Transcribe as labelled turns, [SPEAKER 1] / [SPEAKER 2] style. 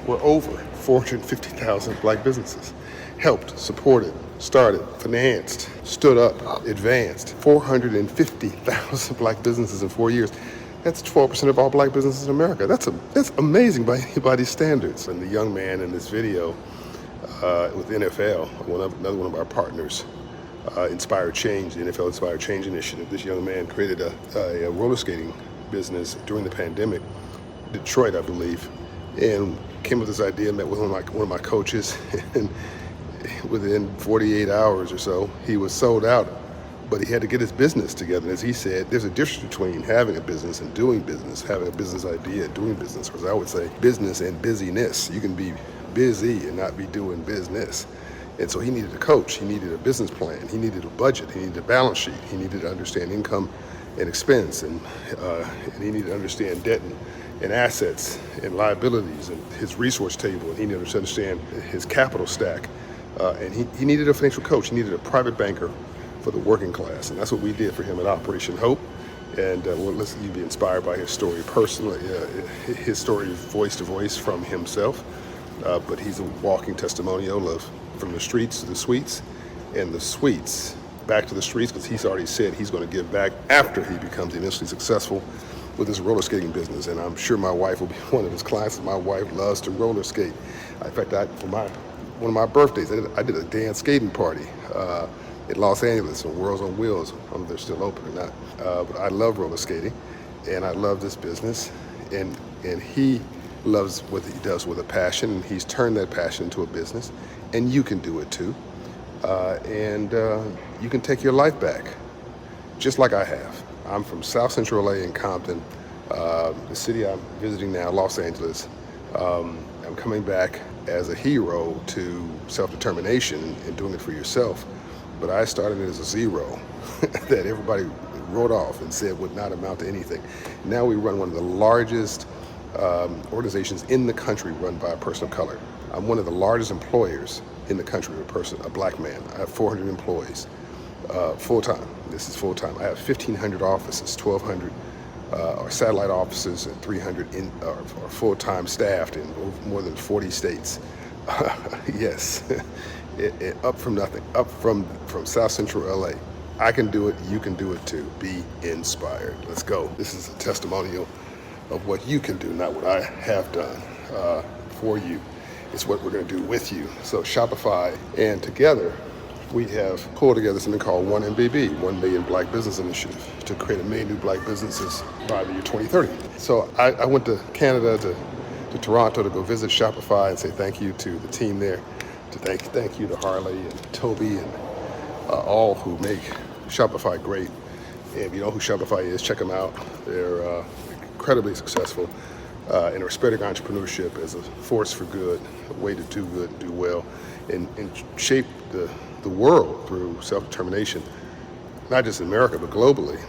[SPEAKER 1] were over 450,000 black businesses. Helped, supported, started, financed, stood up, advanced. 450,000 black businesses in 4 years. That's 12% of all black businesses in America. That's amazing by anybody's standards. And the young man in this video with NFL, another one of our partners, Inspired Change, the NFL Inspired Change Initiative. This young man created a roller skating business during the pandemic, Detroit, I believe, and came with this idea, met with one of my coaches, and within 48 hours or so, he was sold out. But he had to get his business together. As he said, there's a difference between having a business and doing business, having a business idea and doing business. Because I would say business and busyness. You can be busy and not be doing business. And so he needed a coach, he needed a business plan, he needed a budget, he needed a balance sheet, he needed to understand income and expense, and he needed to understand debt and assets and liabilities and his resource table, and he needed to understand his capital stack. And he needed a financial coach, he needed a private banker for the working class, and that's what we did for him at Operation Hope. And we'll listen, you be inspired by his story personally, his story voice to voice from himself, but he's a walking testimonial of from the streets to the suites, and the suites back to the streets, because he's already said he's going to give back after he becomes immensely successful with his roller skating business. And I'm sure my wife will be one of his clients. My wife loves to roller skate. In fact, for one of my birthdays, I did a dance skating party in Los Angeles on Worlds on Wheels. I don't know if they're still open or not. But I love roller skating, and I love this business, and he loves what he does with a passion, and he's turned that passion into a business, and you can do it too. And you can take your life back, just like I have. I'm from South Central LA in Compton, the city I'm visiting now, Los Angeles. I'm coming back as a hero to self-determination and doing it for yourself. But I started it as a zero that everybody wrote off and said would not amount to anything. Now we run one of the largest organizations in the country run by a person of color. I'm one of the largest employers in the country, a black man. I have 400 employees, full-time. This is full-time. I have 1,500 offices, 1,200 are satellite offices, and 300 are full-time staffed in more than 40 states. Yes, up from nothing, up from South Central LA. I can do it, you can do it too. Be inspired. Let's go. This is a testimonial of what you can do, not what I have done for you. It's what we're going to do with you. So Shopify, and together we have pulled together something called 1MBB, 1 Million Black Business Initiative, to create 1 million new black businesses by the year 2030. So I went to Canada, to Toronto, to go visit Shopify and say thank you to the team there, to thank you to Harley and Toby and all who make Shopify great. And if you know who Shopify is, check them out. They're incredibly successful and are spreading entrepreneurship as a force for good, a way to do good and do well, and shape the world through self-determination, not just in America, but globally.